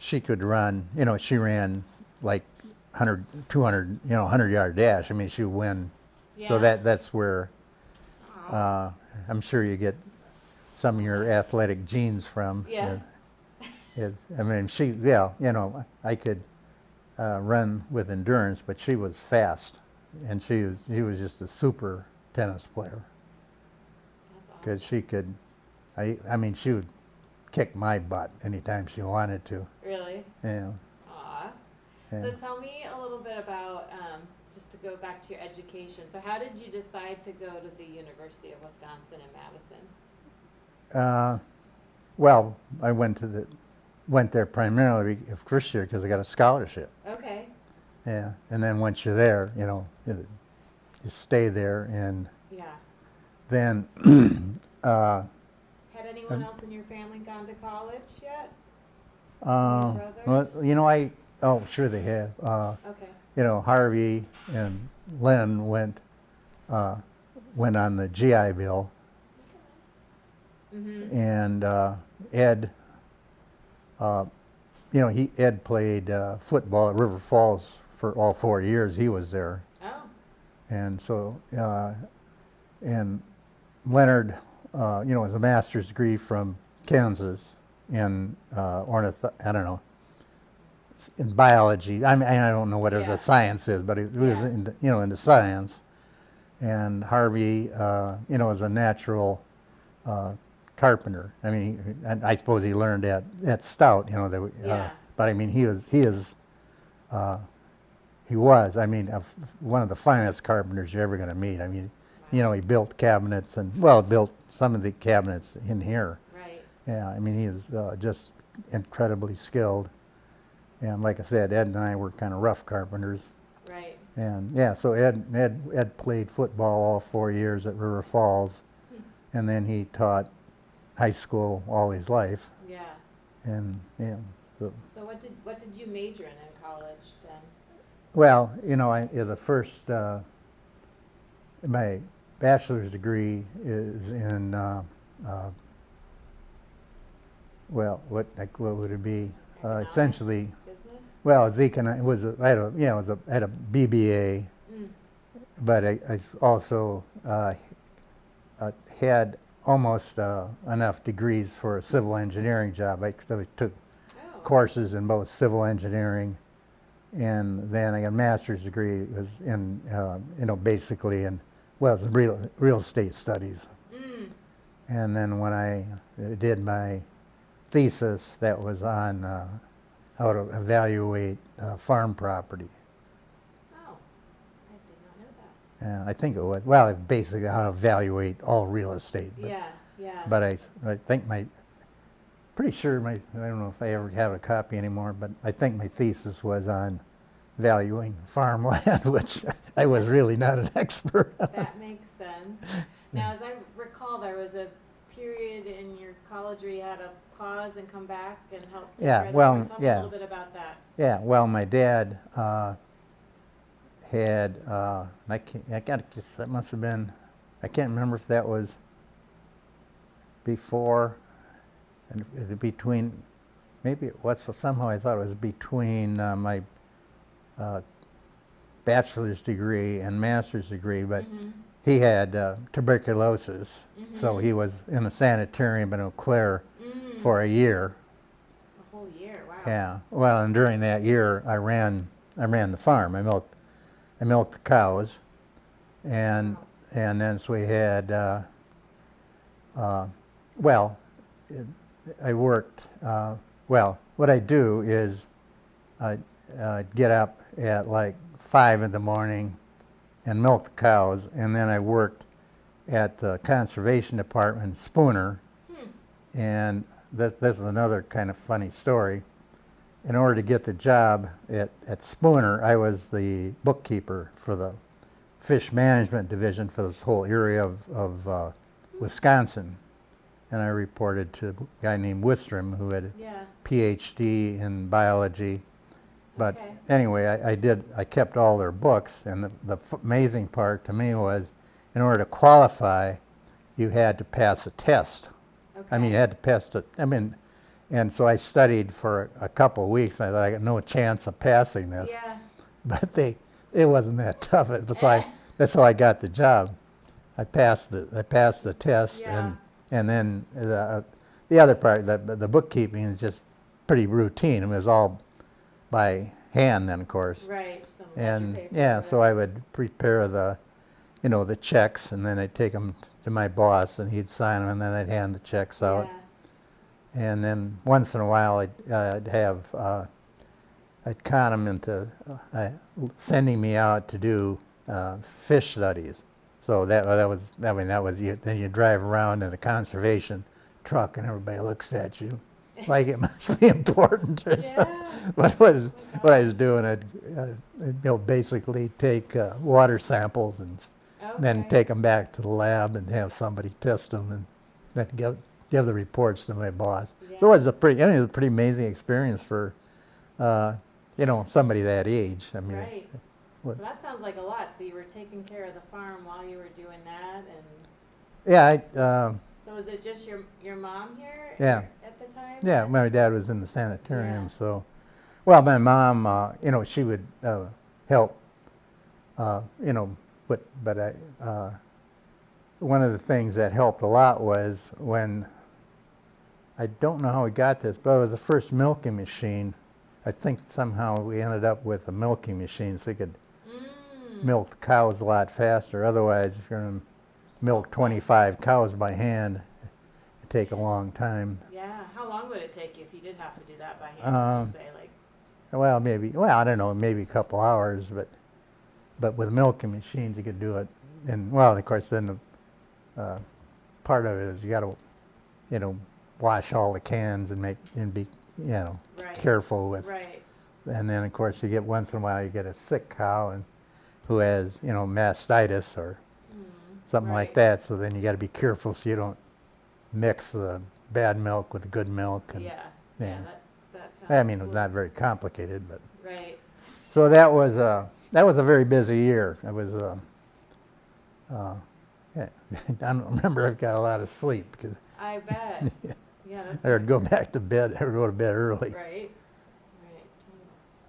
she could run, she ran like 100, 200, 100-yard dash. I mean, she would win. Yeah. So that's where Aw. I'm sure you get some of your athletic genes from. Yeah. I mean, I could run with endurance, but she was fast, and she was just a super tennis player That's because awesome. she could. I mean, she would kick my butt anytime she wanted to. Really? Yeah. Aw. Yeah. So tell me a little bit about, just to go back to your education. So how did you decide to go to the University of Wisconsin in Madison? Well, I went there primarily first year because I got a scholarship. Okay. Yeah, and then once you're there, you stay there, and Yeah. then Had anyone else in your family gone to college yet? well, brothers? oh, sure they have. Okay. Harvey and Len went on the GI Bill, Mm-hmm. and Ed, Ed played football at River Falls for all 4 years. He was there, Oh. and so and Leonard, has a master's degree from Kansas in I don't know, in biology. I mean, I don't know whatever Yeah. the science is, but it was Yeah. into science. And Harvey, is a natural carpenter. I mean, and I suppose he learned at Stout. Yeah. But I mean, he was. I mean, one of the finest carpenters you're ever going to meet. I mean, Wow. he built cabinets built some of the cabinets in here. Right. Yeah, I mean, he was just incredibly skilled. And like I said, Ed and I were kind of rough carpenters. Right. And yeah, so Ed played football all 4 years at River Falls, and then he taught high school all his life. Yeah. And yeah, So what did you major in college then? well, my bachelor's degree is in what would it be? Economics? Essentially, Business? well, I had a BBA, but I also had almost enough degrees for a civil engineering job. I took Oh. courses in both civil engineering, and then I got a master's degree. It was in basically it's real estate studies. Mm. And then when I did my thesis, that was on how to evaluate farm property. Oh. I did not know that. I think it was, well, basically how to evaluate all real estate. Yeah. Yeah. But I think pretty sure I don't know if I ever have a copy anymore, but I think my thesis was on valuing farmland, which I was really not an expert on. That makes sense. Now, as I recall, there was a period in your college where you had to pause and come back and help take Yeah, care of well, that. Tell me a little bit about that. Yeah, well, my dad had, that must have been, I can't remember if that was before and between, maybe it was, so somehow I thought it was between my bachelor's degree and master's degree, but he had tuberculosis, so he was in a sanitarium in Eau Claire for a year. A whole year, wow. Yeah. Well, and during that year, I ran the farm. I milked the cows, and then so we had. I worked. What I do is, I get up at like 5 in the morning, and milk the cows, and then I worked at the conservation department in Spooner, and this is another kind of funny story. In order to get the job at Spooner, I was the bookkeeper for the fish management division for this whole area of Wisconsin. And I reported to a guy named Wistrom, who had a PhD in biology. But Okay. anyway, I kept all their books, and the amazing part to me was, in order to qualify, you had to pass a test. Okay. I mean, you had to pass the, And so I studied for a couple of weeks. And I thought I got no chance of passing this. Yeah. But it wasn't that tough. That's how I got the job. I passed the test, Yeah. and then the other part, the bookkeeping is just pretty routine. It was all by hand then, of course. Right. Some ledger And paper, yeah, so I right. would prepare the checks, and then I'd take them to my boss, and he'd sign them, and then I'd hand the checks out. Yeah. And then once in a while, I'd con them into sending me out to do fish studies. So that was then you drive around in a conservation truck, and everybody looks at you like it must be important or something. Yeah. But what I was doing, I'd basically take water samples and then Okay. take them back to the lab and have somebody test them, and then give the reports to my boss. So it was a pretty amazing experience for somebody that age. I mean, Right. what- So that sounds like a lot. So you were taking care of the farm while you were doing that, and yeah, so was it just your mom here? Yeah. At the time? yeah, my dad was in the sanitarium, Yeah. so, well, my mom, she would help, but one of the things that helped a lot was when, I don't know how we got this, but it was the first milking machine. I think somehow we ended up with a milking machine so we could milk the cows a lot faster. Otherwise, if you're going to milk 25 cows by hand, it'd take a long time. Yeah. How long would it take you if you did have to do that by hand? Would you say like? Well, I don't know, maybe a couple hours, but with milking machines, you could do it. And, well, of course, then the part of it is you got to, wash all the cans and be, Right. careful with. Right. And then, of course, you get once in a while you get a sick cow and who has, mastitis or something like Right. that. So then you got to be careful so you don't mix the bad milk with the good milk. And, Yeah. yeah. Yeah. That I sounds mean, it was not very complicated, but Right. so that was a very busy year. It was yeah, I don't remember I got a lot of sleep because I bet. Yeah. That's I would go back to bed. I would go to bed early. right.